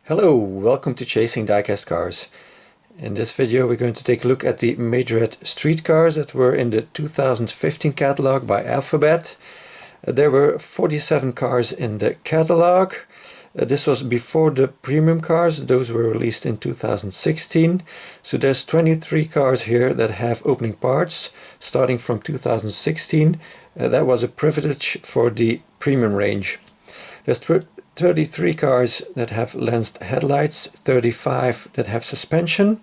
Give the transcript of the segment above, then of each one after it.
Hello, welcome to Chasing Diecast Cars. In this video we're going to take a look at the Majorette street cars that were in the 2015 catalog by Alphabet. There were 47 cars in the catalog. This was before the premium cars, those were released in 2016. So there's 23 cars here that have opening parts starting from 2016. That was a privilege for the premium range. There's 33 cars that have lensed headlights, 35 that have suspension,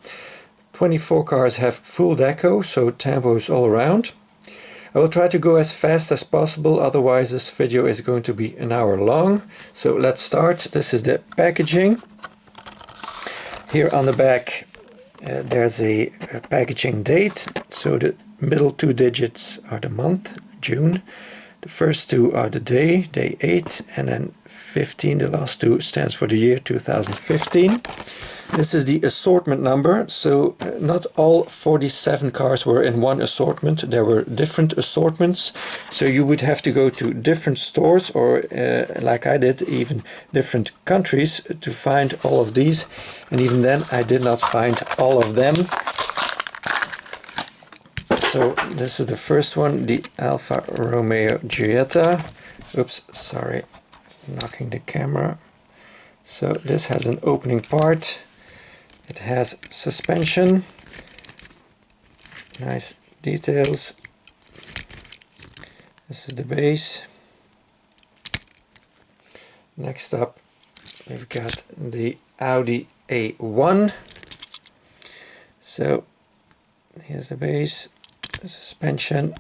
24 cars have full deco, so tampos all around. I will try to go as fast as possible, otherwise this video is going to be an hour long. So let's start. This is the packaging. Here on the back there's a packaging date, so the middle two digits are the month, June. The first two are the day, day 8, and then 15, the last two, stands for the year 2015. This is the assortment number, so not all 47 cars were in one assortment. There were different assortments, so you would have to go to different stores, or like I did, even different countries to find all of these. And even then I did not find all of them. So this is the first one, the Alfa Romeo Giulietta. Oops, sorry, knocking the camera. So this has an opening part. It has suspension, nice details. This is the base. Next up we've got the Audi A1. So here's the base, the suspension,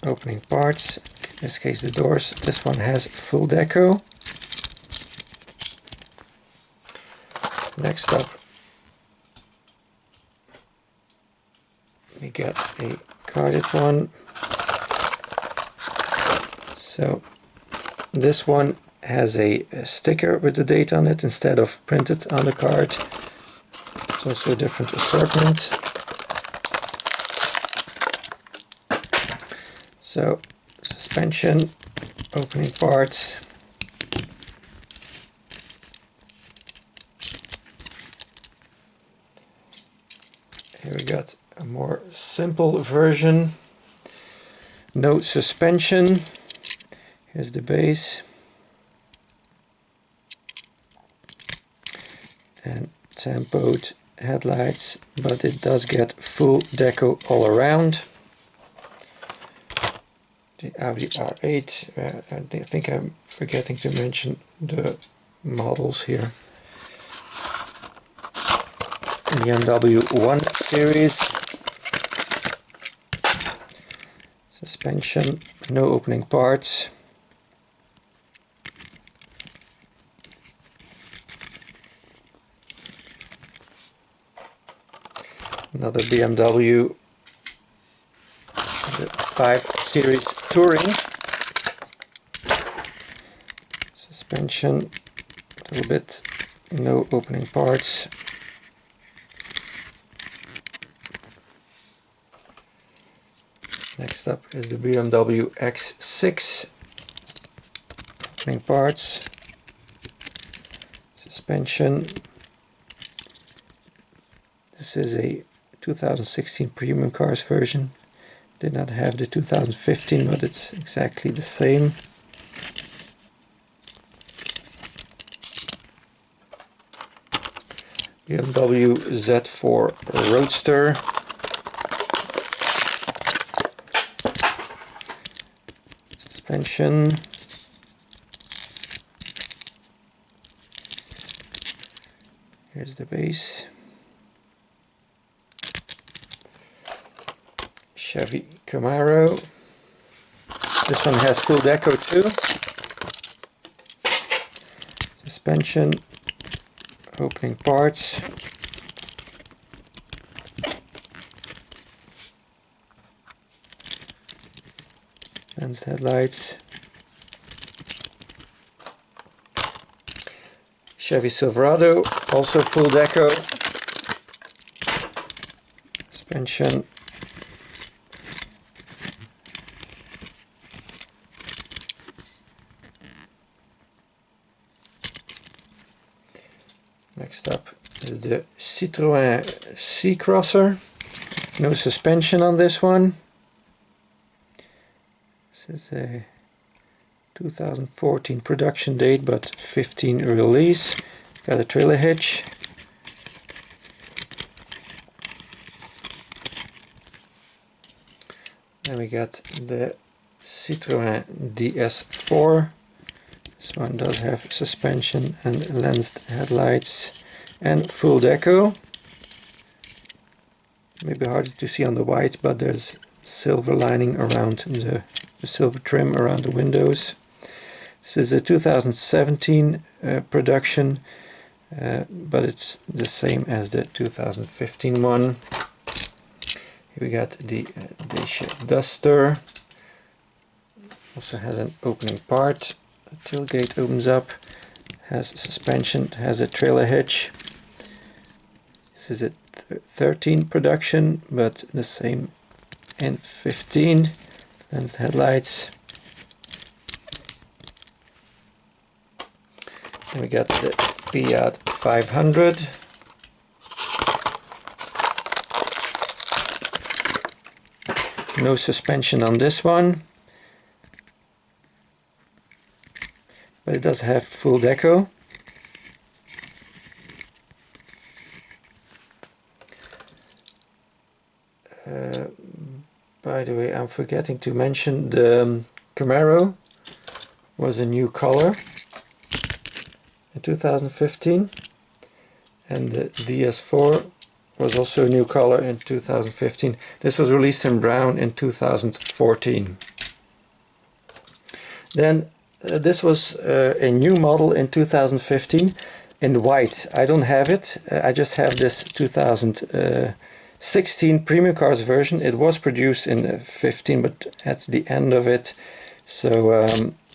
opening parts, in this case the doors. This one has full deco. Next up we get a carded one. So this one has a sticker with the date on it instead of printed on the card. It's also a different assortment. So suspension, opening parts. Here we got a more simple version. No suspension. Here's the base. And tempoed headlights, but it does get full deco all around. The Audi R8, I think I'm forgetting to mention the models here. BMW 1 Series. Suspension, no opening parts. Another BMW, the 5 Series Touring. Suspension, a little bit, no opening parts. Next up is the BMW X6, opening parts, suspension. This is a 2016 premium cars version. Did not have the 2015, but it's exactly the same. BMW Z4 Roadster. Suspension. Here's the base. Chevy Camaro. This one has full deco too. Suspension, opening parts. Lensed headlights. Chevy Silverado, also full deco. Suspension. Next up is the Citroen C-Crosser. No suspension on this one. This is a 2014 production date, but 15 release. It's got a trailer hitch. Then we got the Citroen Ds4. This one does have suspension and lensed headlights and full deco. Maybe harder to see on the white, but there's silver lining around the silver trim around the windows. This is a 2017 production, but it's the same as the 2015 one. Here we got the Duster. Also has an opening part. The tailgate opens up. Has suspension. Has a trailer hitch. This is a 13 production, but the same in 15. Lens headlights. Then we got the Fiat 500. No suspension on this one, but it does have full deco. By the way, I'm forgetting to mention the Camaro was a new color in 2015, and the DS4 was also a new color in 2015. This was released in brown in 2014. Then this was a new model in 2015 in white. I don't have it. I just have this 2016 Premium Cars version. It was produced in 15, but at the end of it. So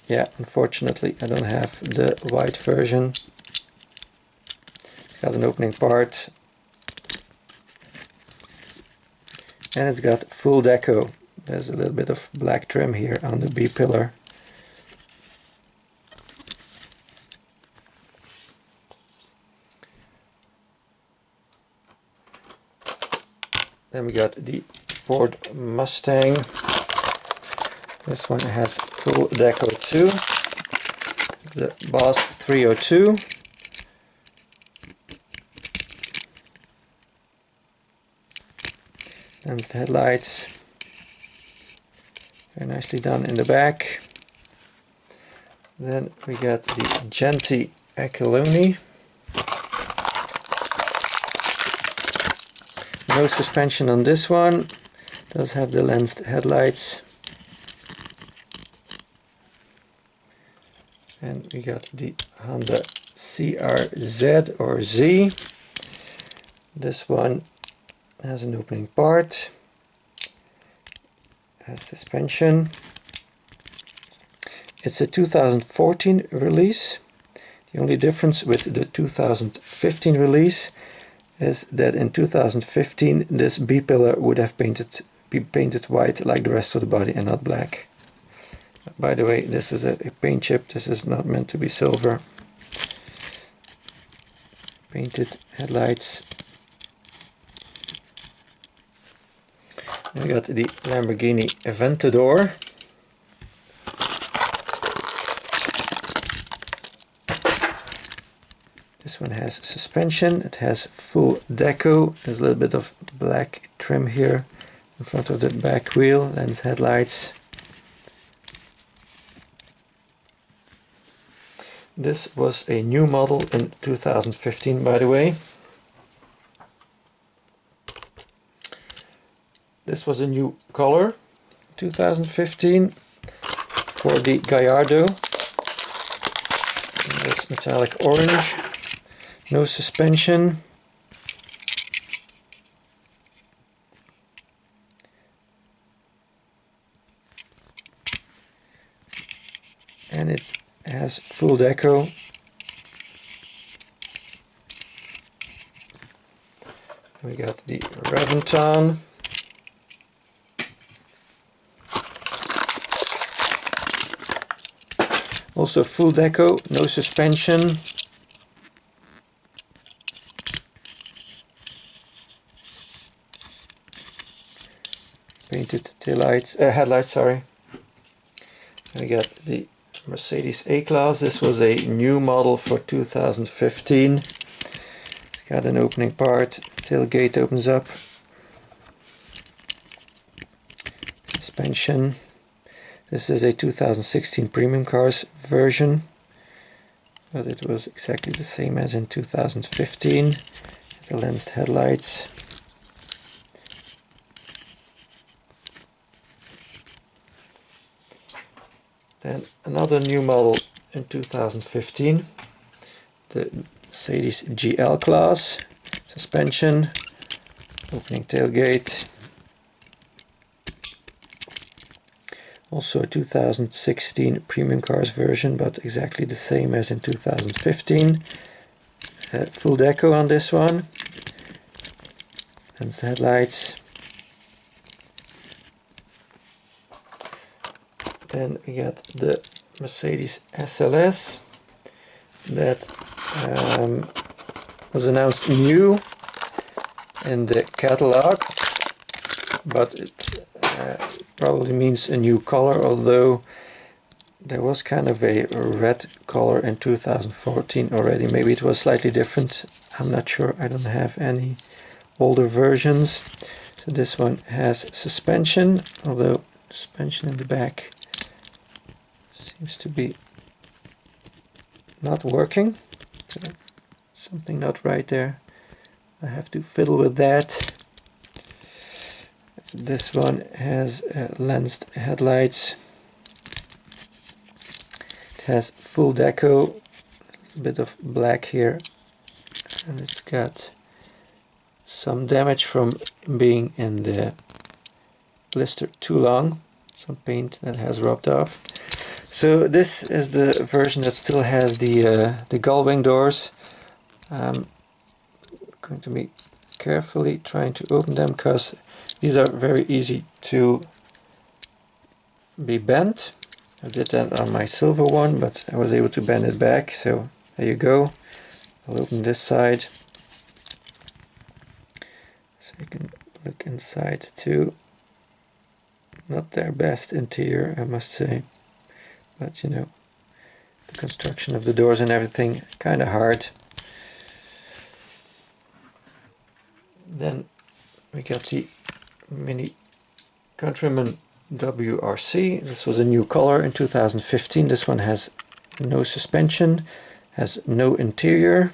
yeah, unfortunately I don't have the white version. It's got an opening part. And it's got full deco. There's a little bit of black trim here on the B-pillar. Then we got the Ford Mustang. This one has full deco too. The Boss 302. And the headlights, very nicely done in the back. Then we got the Genty Aquiloni. No suspension on this one. Does have the lensed headlights. And we got the Honda CRZ or Z. This one has an opening part, has suspension. It's a 2014 release. The only difference with the 2015 release is that in 2015 this B-pillar would have be painted white like the rest of the body and not black. By the way, this is a paint chip. This is not meant to be silver. Painted headlights. We got the Lamborghini Aventador. This one has suspension, it has full deco, there's a little bit of black trim here in front of the back wheel, lens headlights. This was a new model in 2015, by the way. This was a new color, 2015, for the Gallardo. This metallic orange, no suspension. And it has full deco. We got the Reventon. Also full deco, no suspension. painted headlights, sorry. We got the Mercedes A-Class. This was a new model for 2015. It's got an opening part, tailgate opens up, suspension. This is a 2016 premium cars version, but it was exactly the same as in 2015. The lensed headlights. Then another new model in 2015, the Mercedes GL class, suspension, opening tailgate. Also a 2016 premium cars version, but exactly the same as in 2015. Full deco on this one. And the headlights. Then we got the Mercedes SLS that was announced new in the catalog, but it probably means a new color, although there was kind of a red color in 2014 already. Maybe it was slightly different, I'm not sure, I don't have any older versions. So this one has suspension, although suspension in the back seems to be not working. So something not right there. I have to fiddle with that. This one has lensed headlights. It has full deco, a bit of black here, and it's got some damage from being in the blister too long. Some paint that has rubbed off. So this is the version that still has the gull wing doors. I'm going to be carefully trying to open them because these are very easy to be bent. I did that on my silver one, but I was able to bend it back, so there you go. I'll open this side so you can look inside too. Not their best interior, I must say. But you know, the construction of the doors and everything, kind of hard. Then we got the Mini Countryman WRC. This was a new color in 2015. This one has no suspension, has no interior.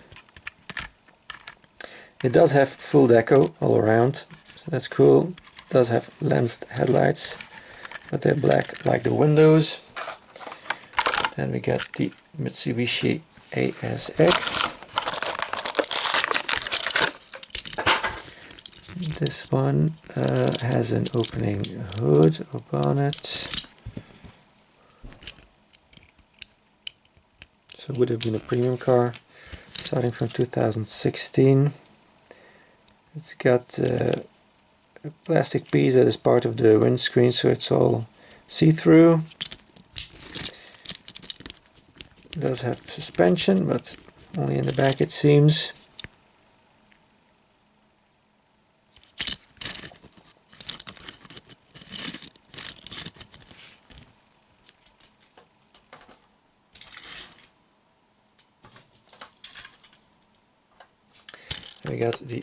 It does have full deco all around, so that's cool. It does have lensed headlights, but they're black like the windows. Then we got the Mitsubishi Asx. This one has an opening hood or bonnet. So it would have been a premium car starting from 2016. It's got a plastic piece that is part of the windscreen, so it's all see-through. It does have suspension, but only in the back it seems. We got the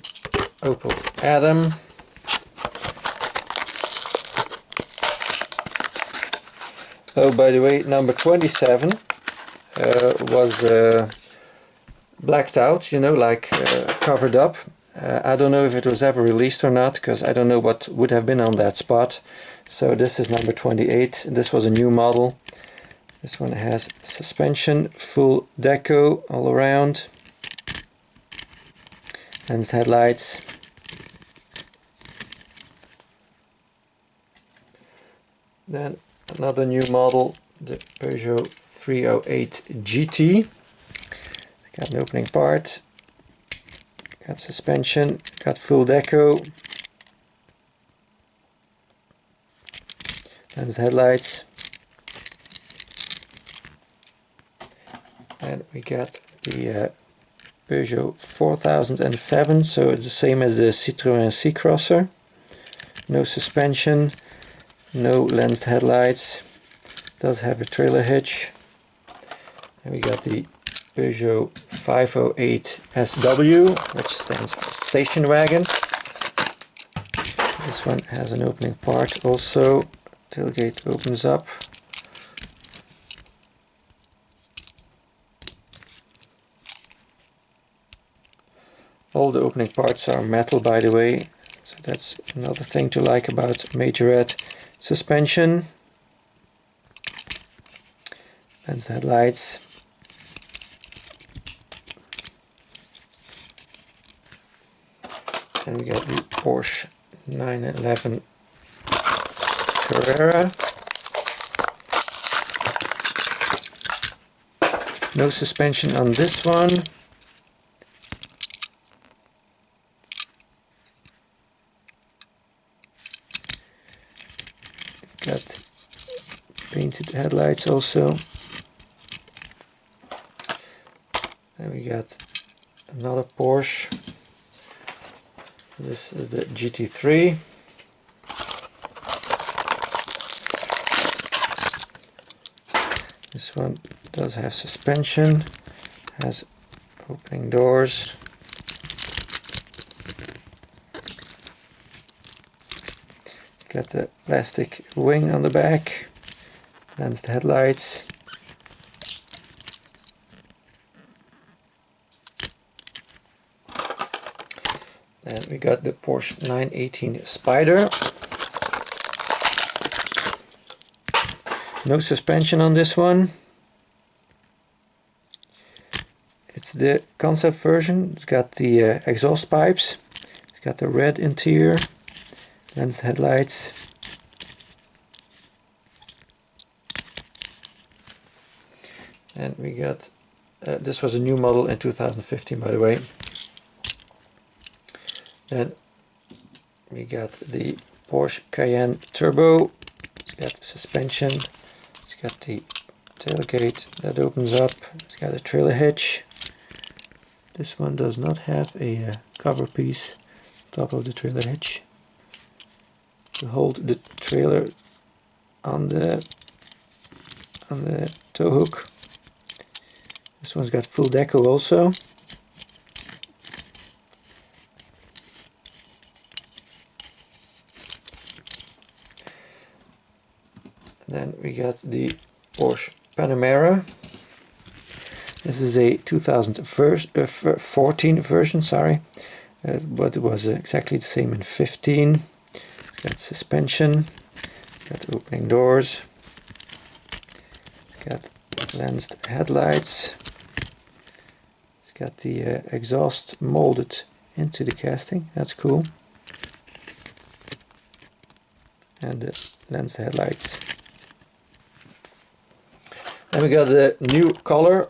Opel Adam. Oh, by the way, number 27 was blacked out, you know, like covered up. I don't know if it was ever released or not, because I don't know what would have been on that spot. So this is number 28. This was a new model. This one has suspension, full deco all around, and headlights. Then another new model, the Peugeot 308 GT. It's got an opening part, got suspension, got full deco, and headlights. And we got the Peugeot 4007, so it's the same as the Citroen C-Crosser. No suspension, no lensed headlights, does have a trailer hitch. And we got the Peugeot 508 SW, which stands for station wagon. This one has an opening part also. Tailgate opens up. All the opening parts are metal, by the way, so that's another thing to like about Majorette. Suspension, lens headlights, and we got the Porsche 911 Carrera. No suspension on this one. Got painted headlights also. And we got another Porsche. This is the GT3. This one does have suspension, has opening doors. Got the plastic wing on the back, lensed headlights. Then we got the Porsche 918 Spyder. No suspension on this one. It's the concept version. It's got the exhaust pipes. It's got the red interior. Lens headlights. And we got, this was a new model in 2015, by the way. Then we got the Porsche Cayenne Turbo. It's got suspension. It's got the tailgate that opens up. It's got a trailer hitch. This one does not have a cover piece on top of the trailer hitch to hold the trailer on the tow hook. This one's got full deco also. Then we got the Porsche Panamera. This is a 2014 version, sorry, but it was exactly the same in 15. It's got suspension, it's got opening doors, it's got lensed headlights, it's got the exhaust molded into the casting, that's cool, and the lensed headlights. And we got the new color,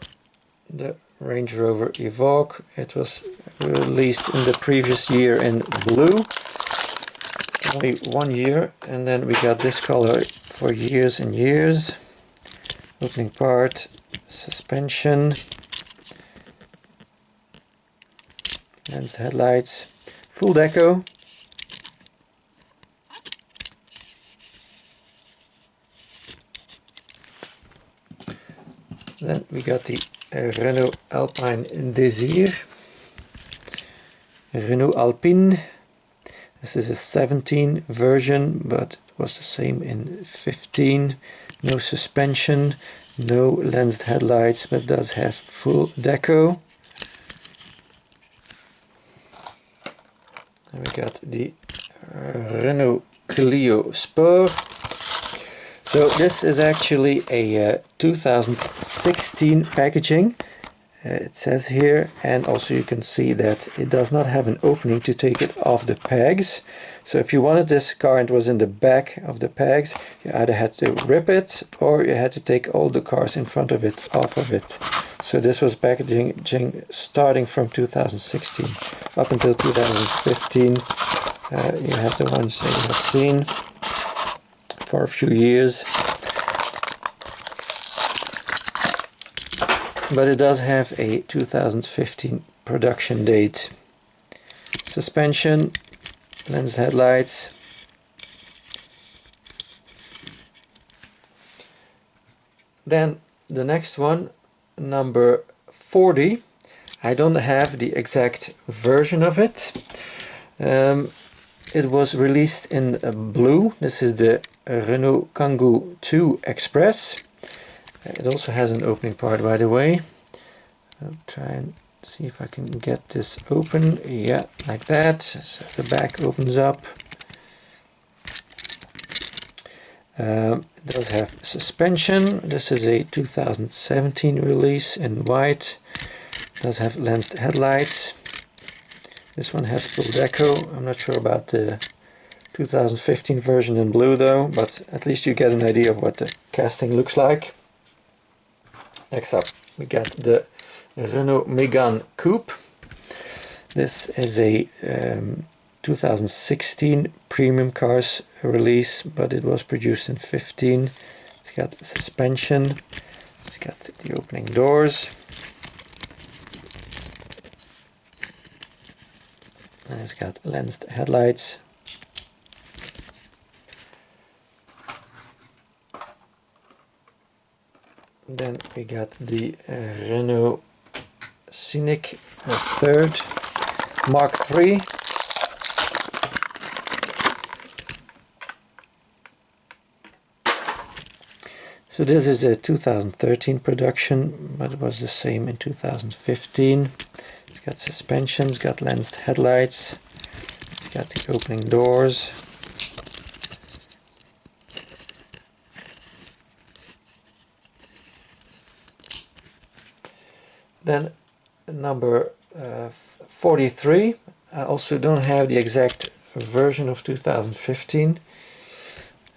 the Range Rover Evoque. It was released in the previous year in blue, only 1 year, and then we got this color for years and years. Opening part, suspension, lens headlights, full deco. Then we got the Renault Alpine Désir, Renault Alpine. This is a 17 version, but it was the same in 15. No suspension, no lensed headlights, but does have full deco. And we got the Renault Clio Spur. So this is actually a 2016 packaging, it says here, and also you can see that it does not have an opening to take it off the pegs. So if you wanted this car and it was in the back of the pegs, you either had to rip it or you had to take all the cars in front of it off of it. So this was packaging starting from 2016 up until 2015. You have the ones that you have seen for a few years, but it does have a 2015 production date. Suspension, lens headlights, Then the next one, number 40. I don't have the exact version of it. It was released in blue. This is the Renault Kangoo 2 Express. It also has an opening part, by the way. I'll try and see if I can get this open. Yeah, like that. So the back opens up. It does have suspension. This is a 2017 release in white. It does have lensed headlights. This one has full deco. I'm not sure about the 2015 version in blue though, but at least you get an idea of what the casting looks like. Next up we got the Renault Megane Coupe. This is a 2016 premium cars release, but it was produced in 15. It's got suspension, it's got the opening doors, and it's got lensed headlights. Then we got the Renault Scenic third Mark III. So this is a 2013 production, but it was the same in 2015. It's got suspension, it's got lensed headlights, it's got the opening doors. Then number 43. I also don't have the exact version of 2015.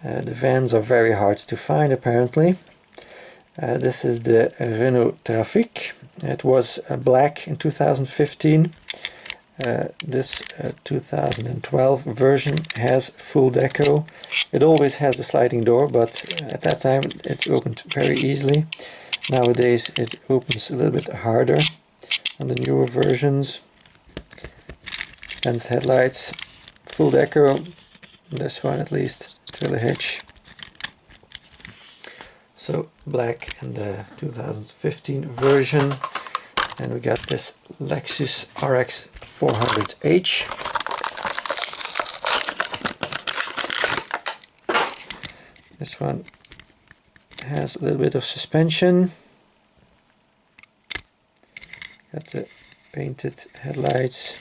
The vans are very hard to find apparently. This is the Renault Trafic. It was black in 2015. This 2012 version has full deco. It always has the sliding door, but at that time it opened very easily. Nowadays it opens a little bit harder on the newer versions. Lens headlights, full deco, this one at least, trailer hitch. So black in the 2015 version. And we got this Lexus Rx 400h. This one has a little bit of suspension. Got the painted headlights.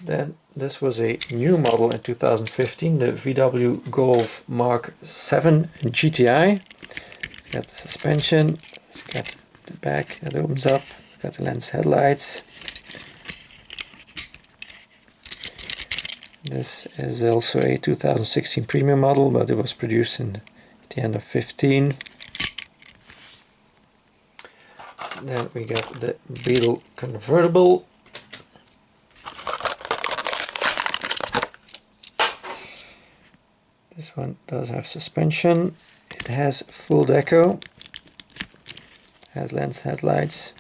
Then this was a new model in 2015, the VW Golf Mark 7 GTI. It's got the suspension, it's got the back that opens up, it's got the lens headlights. This is also a 2016 premium model, but it was produced at the end of 15. Then we got the Beetle convertible. This one does have suspension. It has full deco. Has lens headlights.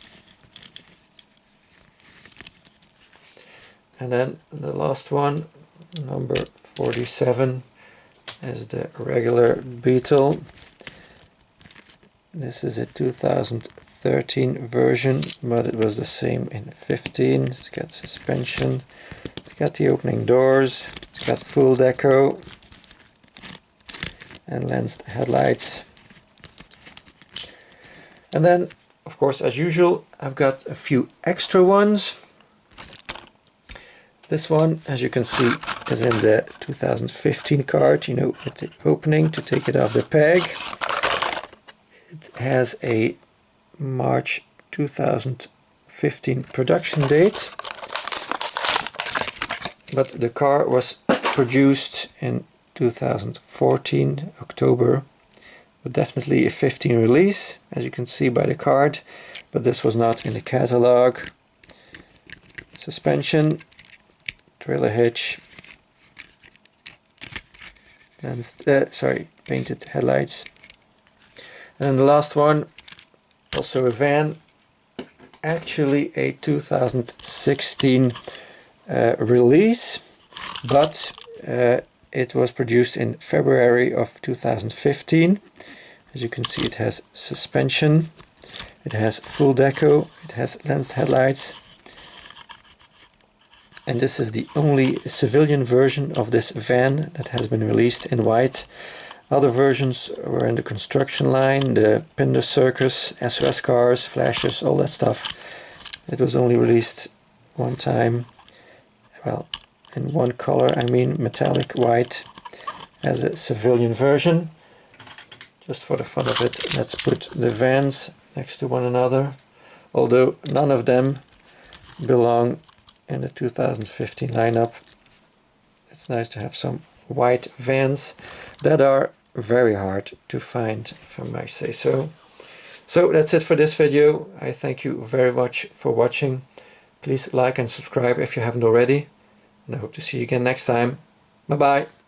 And then the last one, number 47, is the regular Beetle. This is a 2013 version, but it was the same in 15. It's got suspension, it's got the opening doors, it's got full deco and lensed headlights. And then, of course, as usual, I've got a few extra ones. This one, as you can see, is in the 2015 card, you know, with the opening to take it off the peg. It has a March 2015 production date, but the car was produced in 2014 October, but definitely a 15 release, as you can see by the card, but this was not in the catalog. Suspension, trailer hitch, painted headlights. And then the last one, also a van, actually a 2016 release, but It was produced in February of 2015. As you can see, it has suspension, it has full deco, it has lens headlights. And this is the only civilian version of this van that has been released in white. Other versions were in the construction line, the Pinder Circus, SOS cars, flashes, all that stuff. It was only released one time, well, in one color, I mean metallic white, as a civilian version. Just for the fun of it, let's put the vans next to one another, although none of them belong in the 2015 lineup. It's nice to have some white vans that are very hard to find, if I might say so. So that's it for this video. I thank you very much for watching. Please like and subscribe if you haven't already, and I hope to see you again next time. Bye bye.